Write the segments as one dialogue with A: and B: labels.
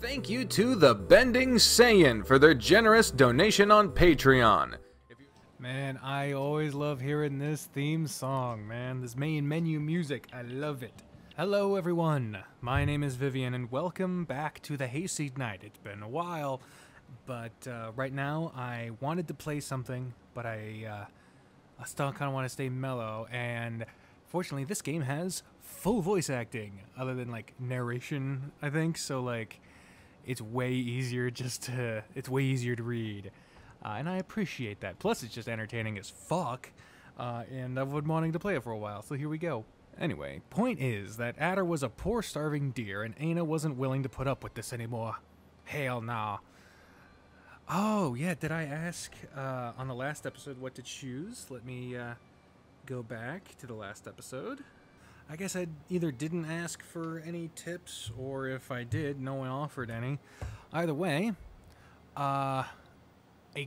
A: Thank you to the Bending Saiyan for their generous donation on Patreon.
B: Man, I always love hearing this theme song, man. This main menu music, I love it. Hello everyone, my name is Vivian and welcome back to the Hayseed Knight. It's been a while, but right now I wanted to play something, but I still kind of want to stay mellow, and fortunately this game has full voice acting, other than like narration, I think, so like it's way easier it's way easier to read. And I appreciate that. Plus, it's just entertaining as fuck, and I've been wanting to play it for a while, so here we go. Anyway, point is that Ader was a poor starving deer, and Eina wasn't willing to put up with this anymore. Hell nah. Oh, yeah, did I ask on the last episode what to choose? Let me go back to the last episode. I guess I either didn't ask for any tips, or if I did, no one offered any. Either way, a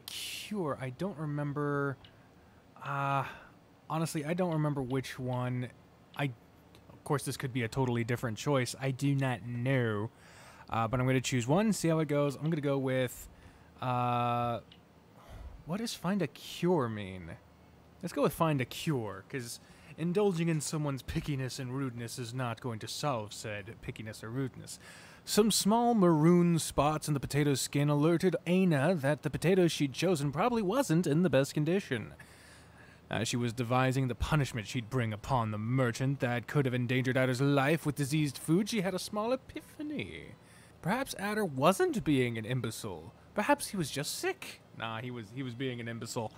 B: cure. I don't remember. Honestly, I don't remember which one. Of course, this could be a totally different choice. I do not know. But I'm going to choose one, see how it goes. I'm going to go with. What does find a cure mean? Let's go with find a cure, because indulging in someone's pickiness and rudeness is not going to solve said pickiness or rudeness. Some small maroon spots in the potato's skin alerted Eina that the potato she'd chosen probably wasn't in the best condition. As she was devising the punishment she'd bring upon the merchant that could have endangered Ader's life with diseased food, she had a small epiphany. Perhaps Ader wasn't being an imbecile. Perhaps he was just sick. Nah, he was being an imbecile.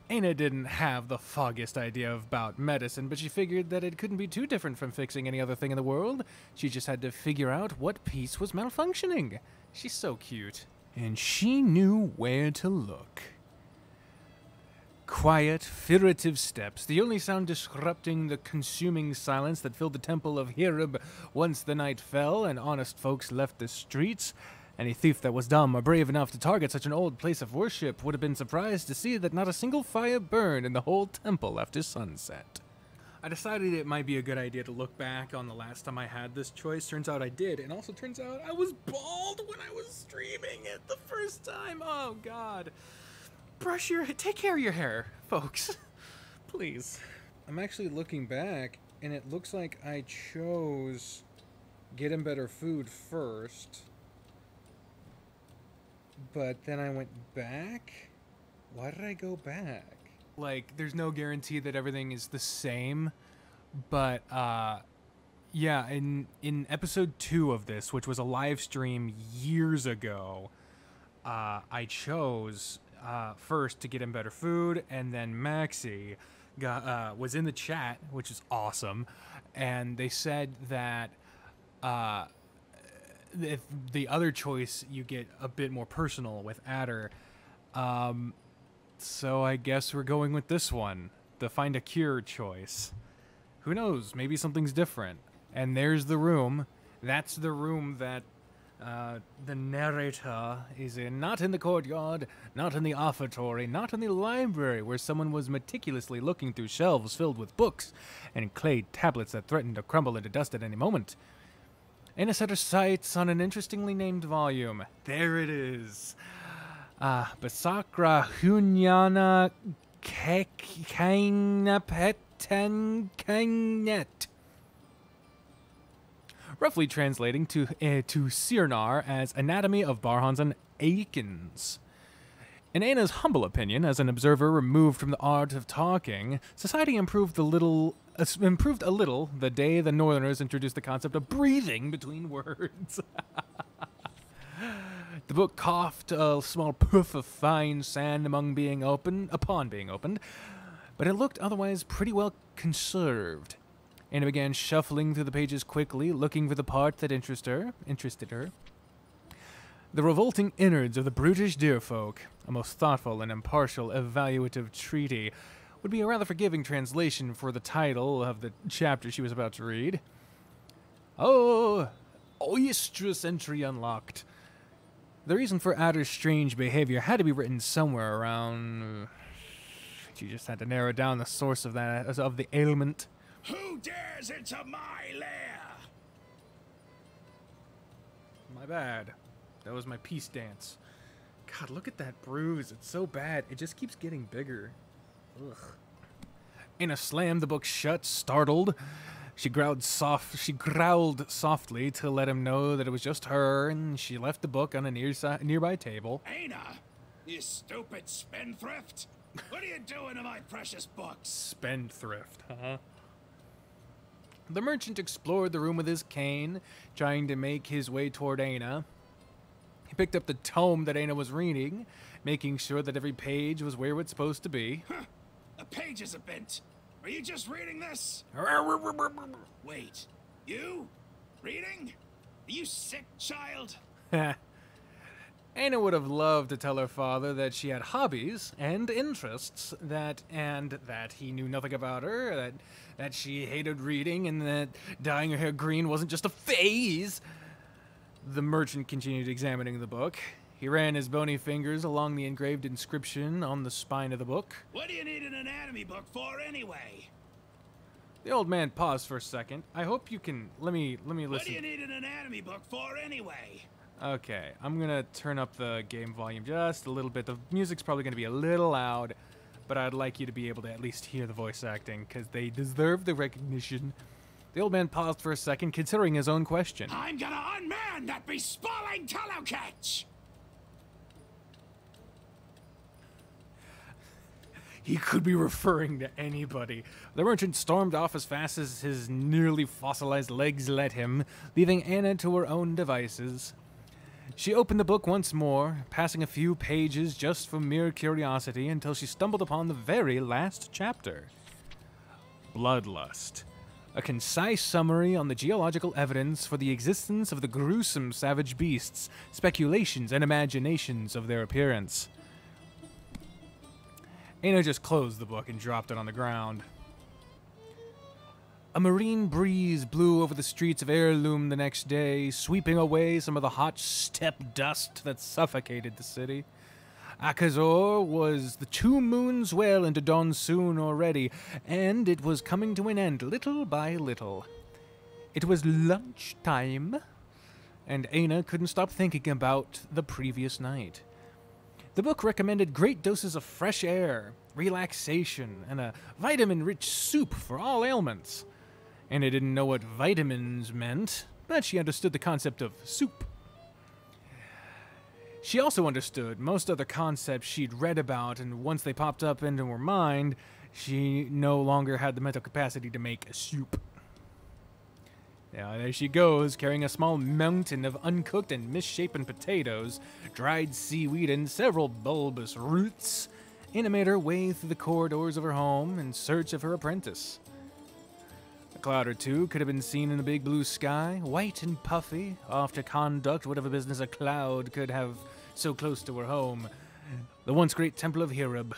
B: Eina didn't have the foggiest idea about medicine, but she figured that it couldn't be too different from fixing any other thing in the world. She just had to figure out what piece was malfunctioning. She's so cute. And she knew where to look. Quiet, furtive steps, the only sound disrupting the consuming silence that filled the temple of Hirib once the night fell and honest folks left the streets. Any thief that was dumb or brave enough to target such an old place of worship would have been surprised to see that not a single fire burned in the whole temple after sunset. I decided it might be a good idea to look back on the last time I had this choice. Turns out I did, and also turns out I was bald when I was streaming it the first time. Oh god. Take care of your hair, folks. Please. I'm actually looking back, and it looks like I chose Get Him Better Food first. But then I went back? Why did I go back? Like, there's no guarantee that everything is the same, but, yeah, in episode 2 of this, which was a live stream years ago, I chose, first to Get Him Better Food, and then Maxie was in the chat, which is awesome, and they said that, if the other choice, you get a bit more personal with Ader. So I guess we're going with this one, the Find a Cure choice. Who knows? Maybe something's different. And there's the room. That's the room that the narrator is in. Not in the courtyard, not in the offertory, not in the library where someone was meticulously looking through shelves filled with books and clay tablets that threatened to crumble into dust at any moment. Eina set her sights on an interestingly named volume. There it is. Basakra Hunyana Kekaina Petenkainet. Roughly translating to Sirnar as Anatomy of Barhans and Aikens. In Eina's humble opinion, as an observer removed from the art of talking, society improved a little the day the Northerners introduced the concept of breathing between words. The book coughed a small puff of fine sand upon being opened, but it looked otherwise pretty well conserved. Eina began shuffling through the pages quickly, looking for the part that interested her. The revolting innards of the brutish deerfolk, a most thoughtful and impartial evaluative treaty, would be a rather forgiving translation for the title of the chapter she was about to read. Oh, oestrus entry unlocked. The reason for Ader's strange behavior had to be written somewhere around. She just had to narrow down the source of the ailment.
C: Who dares into my lair?
B: My bad. That was my peace dance. God, look at that bruise. It's so bad. It just keeps getting bigger. Ugh. Eina slammed the book shut, startled. She growled softly to let him know that it was just her, and she left the book on a nearby table.
C: Eina, you stupid spendthrift! What are you doing to my precious books?
B: Spendthrift, huh? The merchant explored the room with his cane, trying to make his way toward Eina. He picked up the tome that Eina was reading, making sure that every page was where it's supposed to be.
C: Huh. The pages are bent. Are you just reading this? Wait, you? Reading? Are you sick, child?
B: Eina would have loved to tell her father that she had hobbies and interests, that he knew nothing about her, that she hated reading, and that dyeing her hair green wasn't just a phase. The merchant continued examining the book. He ran his bony fingers along the engraved inscription on the spine of the book.
C: What do you need an anatomy book for anyway?
B: The old man paused for a second. I hope you can... Let me listen.
C: What do you need an anatomy book for anyway?
B: Okay, I'm gonna turn up the game volume just a little bit. The music's probably gonna be a little loud, but I'd like you to be able to at least hear the voice acting, because they deserve the recognition. The old man paused for a second, considering his own question.
C: I'm gonna unman that bespalling tallow catch!
B: He could be referring to anybody. The merchant stormed off as fast as his nearly fossilized legs let him, leaving Eina to her own devices. She opened the book once more, passing a few pages just for mere curiosity until she stumbled upon the very last chapter. Bloodlust. A concise summary on the geological evidence for the existence of the gruesome savage beasts, speculations and imaginations of their appearance. Eina just closed the book and dropped it on the ground. A marine breeze blew over the streets of Heirloom the next day, sweeping away some of the hot steppe dust that suffocated the city. Akazor was the 2 moons well into Donsoon already, and it was coming to an end little by little. It was lunchtime, and Eina couldn't stop thinking about the previous night. The book recommended great doses of fresh air, relaxation, and a vitamin-rich soup for all ailments. Eina didn't know what vitamins meant, but she understood the concept of soup. She also understood most other concepts she'd read about, and once they popped up into her mind, she no longer had the mental capacity to make a soup. Now, there she goes, carrying a small mountain of uncooked and misshapen potatoes, dried seaweed, and several bulbous roots. Eina made her way through the corridors of her home in search of her apprentice. A cloud or two could have been seen in the big blue sky, white and puffy, off to conduct whatever business a cloud could have so close to her home. The once great temple of Hirub,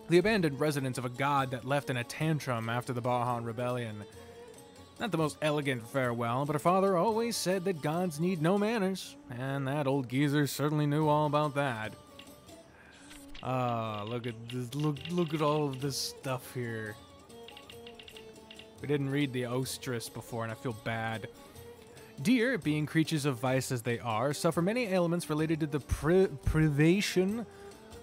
B: the abandoned residence of a god that left in a tantrum after the Bahan rebellion. Not the most elegant farewell, but her father always said that gods need no manners, and that old geezer certainly knew all about that. Look at this, look at all of this stuff here. We didn't read the ostrich before, and I feel bad. Deer, being creatures of vice as they are, suffer many ailments related to the privation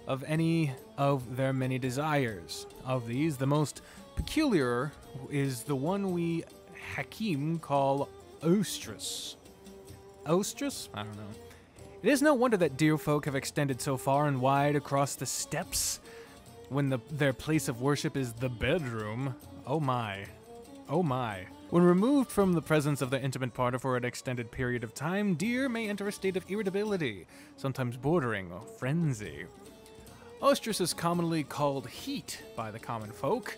B: of any of their many desires. Of these, the most peculiar is the one we Hakim call ostrich. Ostrich? I don't know. It is no wonder that deer folk have extended so far and wide across the steppes when their place of worship is the bedroom. Oh my. Oh my. When removed from the presence of the intimate partner for an extended period of time, deer may enter a state of irritability, sometimes bordering on frenzy. Ostrich is commonly called heat by the common folk.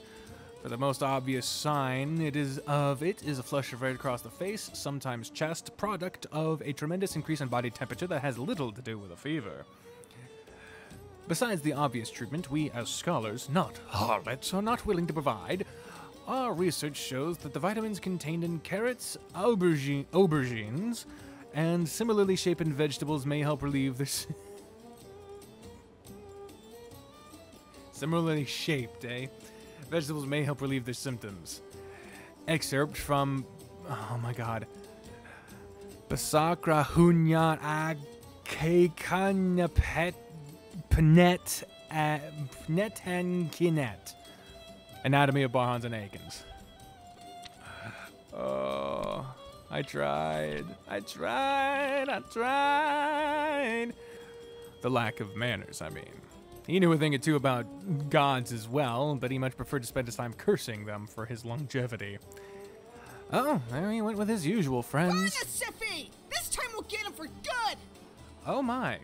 B: For the most obvious sign is a flush of red across the face, sometimes chest, product of a tremendous increase in body temperature that has little to do with a fever. Besides the obvious treatment, we as scholars, not harlots, are not willing to provide. Our research shows that the vitamins contained in carrots, aubergines, and similarly shaped vegetables may help relieve this. Similarly shaped, eh? Vegetables may help relieve their symptoms. Excerpt from, oh my god, Basakra hunyat akekanya pnet and kinet. Anatomy of Barhans and Akins. Oh, I tried. The lack of manners, I mean. He knew a thing or two about gods as well, but he much preferred to spend his time cursing them for his longevity. Oh, there he went with his usual friends.
D: Siffy! This time we'll get him for good!
B: Oh my.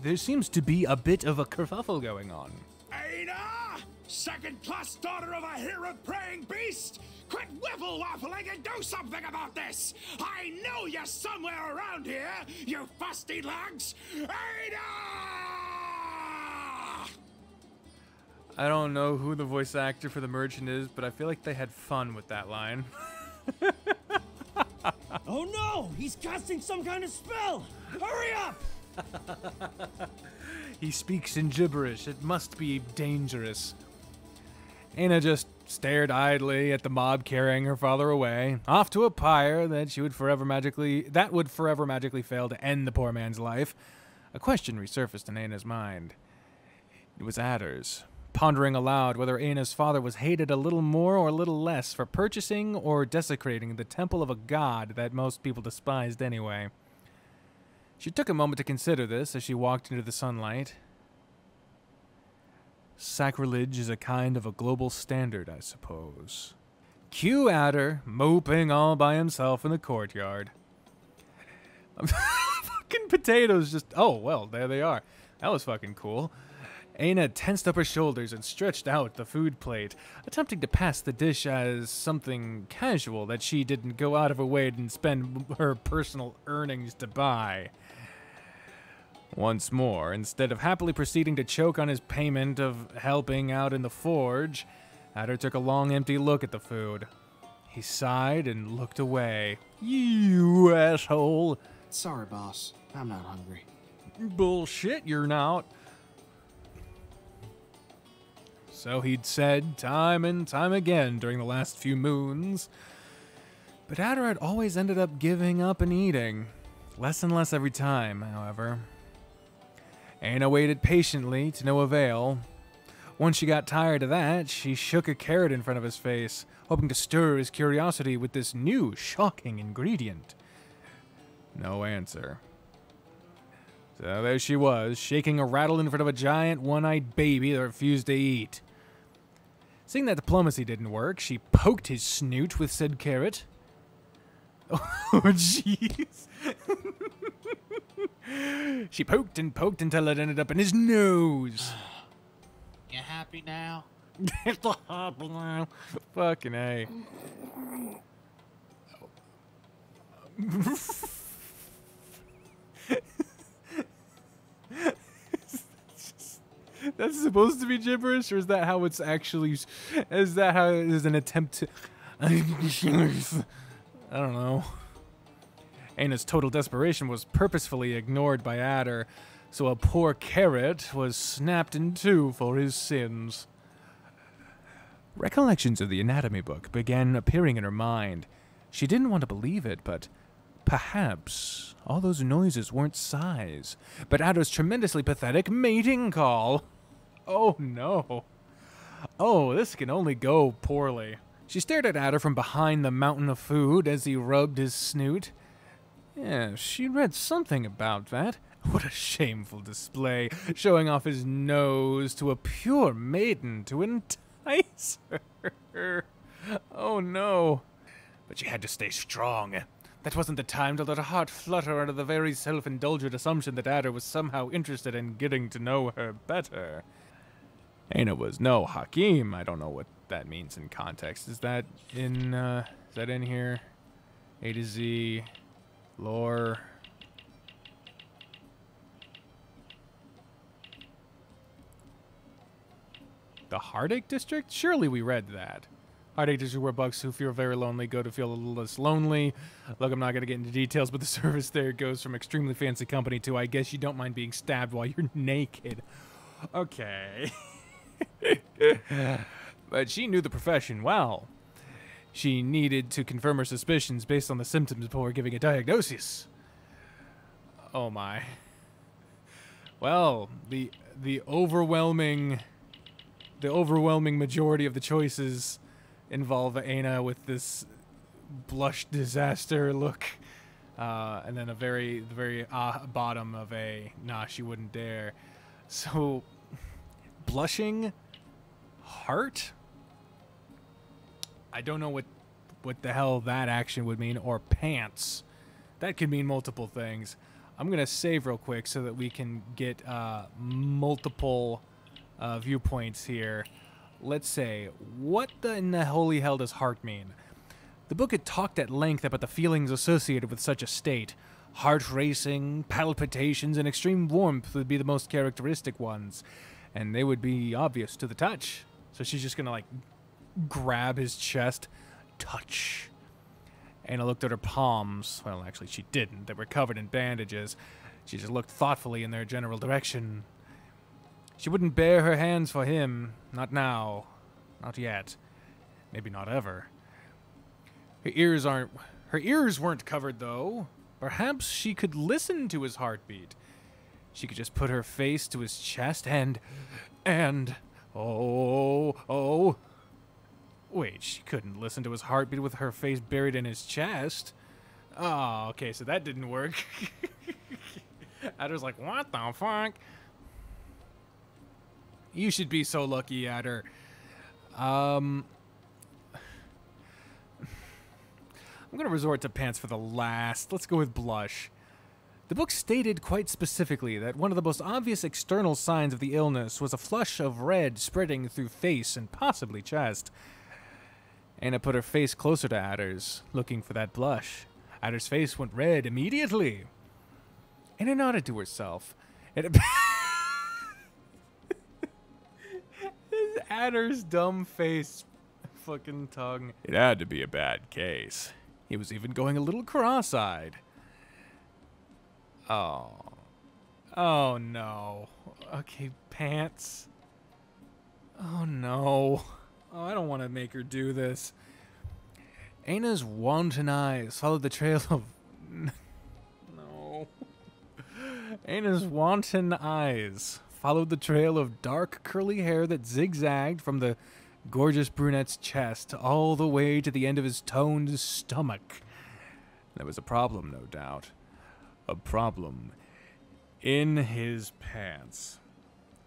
B: There seems to be a bit of a kerfuffle going on.
C: Eina! Second-class daughter of a hero-praying beast! Quit wiffle-waffling and do something about this! I know you're somewhere around here, you fusty lugs! Ader!
B: I don't know who the voice actor for the merchant is, but I feel like they had fun with that line.
E: Oh no! He's casting some kind of spell! Hurry up!
B: He speaks in gibberish. It must be dangerous. Eina just stared idly at the mob carrying her father away, off to a pyre that would forever magically fail to end the poor man's life. A question resurfaced in Eina's mind. It was Ader's, pondering aloud whether Eina's father was hated a little more or a little less for purchasing or desecrating the temple of a god that most people despised anyway. She took a moment to consider this as she walked into the sunlight. Sacrilege is a kind of a global standard, I suppose. Cue Ader moping all by himself in the courtyard. Fucking potatoes just... Oh, well, there they are. That was fucking cool. Eina tensed up her shoulders and stretched out the food plate, attempting to pass the dish as something casual that she didn't go out of her way and spend her personal earnings to buy. Once more, instead of happily proceeding to choke on his payment of helping out in the forge, Ader took a long, empty look at the food. He sighed and looked away. You asshole.
D: Sorry, boss. I'm not hungry.
B: Bullshit, you're not. So he'd said time and time again during the last few moons. But Ader had always ended up giving up and eating. Less and less every time, however. Eina waited patiently to no avail. Once she got tired of that, she shook a carrot in front of his face, hoping to stir his curiosity with this new, shocking ingredient. No answer. So there she was, shaking a rattle in front of a giant, one-eyed baby that refused to eat. Seeing that diplomacy didn't work, she poked his snoot with said carrot. Oh, jeez. She poked and poked until it ended up in his nose.
D: You happy now?
B: Fucking A. That's supposed to be gibberish, or is that how it's actually... Is that how it is an attempt to... I don't know. Eina's total desperation was purposefully ignored by Ader, so a poor carrot was snapped in two for his sins. Recollections of the anatomy book began appearing in her mind. She didn't want to believe it, but perhaps all those noises weren't sighs, but Ader's tremendously pathetic mating call. Oh no. Oh, this can only go poorly. She stared at Ader from behind the mountain of food as he rubbed his snoot. Yeah, she read something about that. What a shameful display, showing off his nose to a pure maiden to entice her. Oh no. But she had to stay strong. That wasn't the time to let her heart flutter under the very self-indulgent assumption that Ader was somehow interested in getting to know her better. Eina was no Hakim. I don't know what that means in context. Is that in here? A to Z, lore. The Heartache District? Surely we read that. Heartache District where bucks who feel very lonely go to feel a little less lonely. Look, I'm not going to get into details, but the service there goes from extremely fancy company to I guess you don't mind being stabbed while you're naked. Okay. But she knew the profession well. she needed to confirm her suspicions based on the symptoms before giving a diagnosis. Oh my. Well, the overwhelming majority of the choices involve Eina with this blush disaster look, and then the very bottom of a nah, she wouldn't dare. So, blushing heart? I don't know what the hell that action would mean, or pants. That could mean multiple things. I'm gonna save real quick so that we can get multiple viewpoints here. Let's say, what in the holy hell does heart mean? The book had talked at length about the feelings associated with such a state. Heart racing, palpitations, and extreme warmth would be the most characteristic ones, and they would be obvious to the touch. So she's just gonna like grab his chest, touch. Eina looked at her palms. Well, actually, she didn't. They were covered in bandages. She just looked thoughtfully in their general direction. She wouldn't bare her hands for him. Not now. Not yet. Maybe not ever. Her ears weren't covered, though. Perhaps she could listen to his heartbeat. She could just put her face to his chest and... Oh... Wait, she couldn't listen to his heartbeat with her face buried in his chest. Oh, okay, so that didn't work. Ader's like, what the fuck? You should be so lucky, Ader. I'm gonna resort to pants for the last. Let's go with blush. The book stated quite specifically that one of the most obvious external signs of the illness was a flush of red spreading through face and possibly chest. Eina put her face closer to Ader's, looking for that blush. Ader's face went red immediately. Eina nodded to herself. Ader's dumb face, fucking tongue. It had to be a bad case. He was even going a little cross-eyed. Oh. Oh no. Okay, pants. Oh no. Oh, I don't want to make her do this. Eina's wanton eyes followed the trail of... No. Eina's wanton eyes followed the trail of dark curly hair that zigzagged from the gorgeous brunette's chest all the way to the end of his toned stomach. There was a problem, no doubt. A problem in his pants.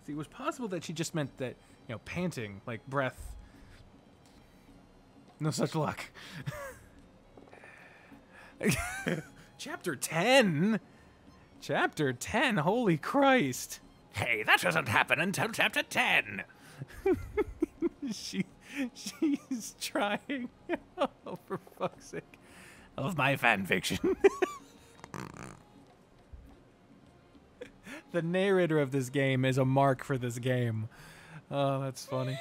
B: See, it was possible that she just meant that, you know, panting, like breath. No such luck. Chapter 10? Chapter 10? Holy Christ.
C: Hey, that doesn't happen until chapter 10.
B: She's trying. Oh, for fuck's sake.
C: I love my fan fiction.
B: The narrator of this game is a mark for this game. Oh, that's funny.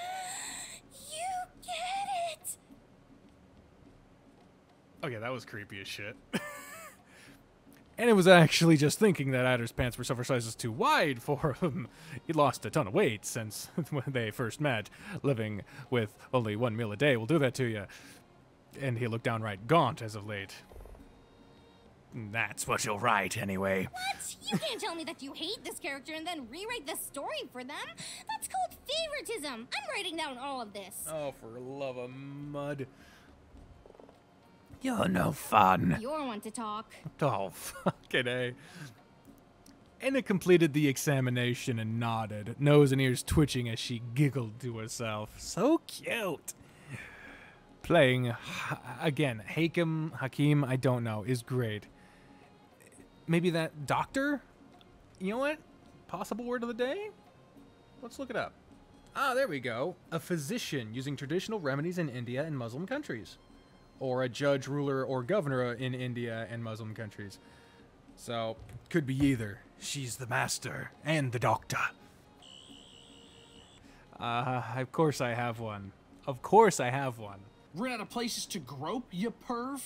F: You get it!
B: Okay, that was creepy as shit. And it was actually just thinking that Ader's pants were several sizes too wide for him. He lost a ton of weight since when they first met. Living with only one meal a day will do that to you. And he looked downright gaunt as of late.
C: That's what you'll write, anyway.
F: What? You can't tell me that you hate this character and then rewrite the story for them. That's called favoritism. I'm writing down all of this.
B: Oh, for love of mud.
C: You're no fun.
F: You're one to talk.
B: Oh, fucking A. Eina completed the examination and nodded, nose and ears twitching as she giggled to herself. So cute. Playing, again, Hakim, I don't know, is great. Maybe that doctor? You know what? Possible word of the day? Let's look it up. Ah, there we go. A physician using traditional remedies in India and Muslim countries. Or a judge, ruler, or governor in India and Muslim countries. So, could be either. She's the master and the doctor. Of course I have one. Of course I have one.
D: We're out of places to grope, you perv.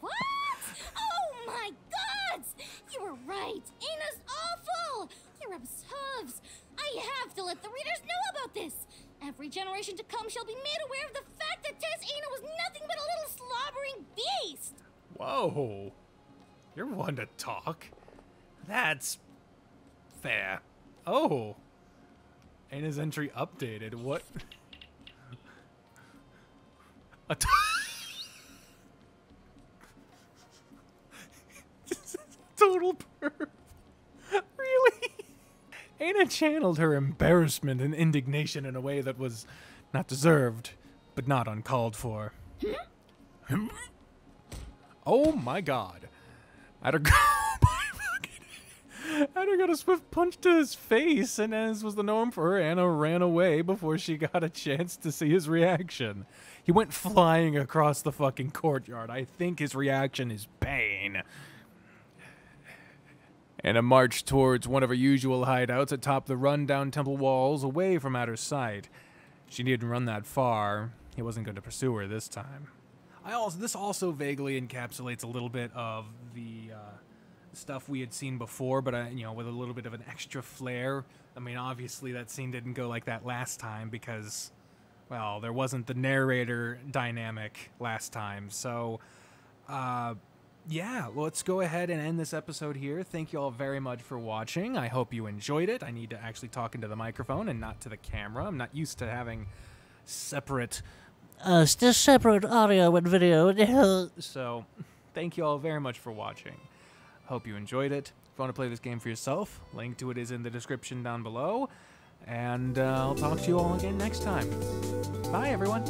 F: What? Oh my god! You were right. Eina's awful. He rubs hooves. I have to home shall be made aware of the fact that Aina was nothing but a little slobbering beast.
B: Whoa. You're one to talk. That's fair. Oh. Aina's entry updated. What? A total perv. Really? Aina channeled her embarrassment and indignation in a way that was not deserved, but not uncalled for. Oh my god. Ader got a swift punch to his face, and as was the norm for her, Anna ran away before she got a chance to see his reaction. He went flying across the fucking courtyard. I think his reaction is pain. Anna marched towards one of her usual hideouts atop the run-down temple walls, away from Ader's sight. She didn't run that far. He wasn't going to pursue her this time. This also vaguely encapsulates a little bit of the stuff we had seen before, but with a little bit of an extra flair. I mean, obviously that scene didn't go like that last time because, well, there wasn't the narrator dynamic last time. So, yeah, let's go ahead and end this episode here. Thank you all very much for watching. I hope you enjoyed it. I need to actually talk into the microphone and not to the camera. I'm not used to having separate audio and video. So, thank you all very much for watching. Hope you enjoyed it. If you want to play this game for yourself, link to it is in the description down below. And I'll talk to you all again next time. Bye, everyone.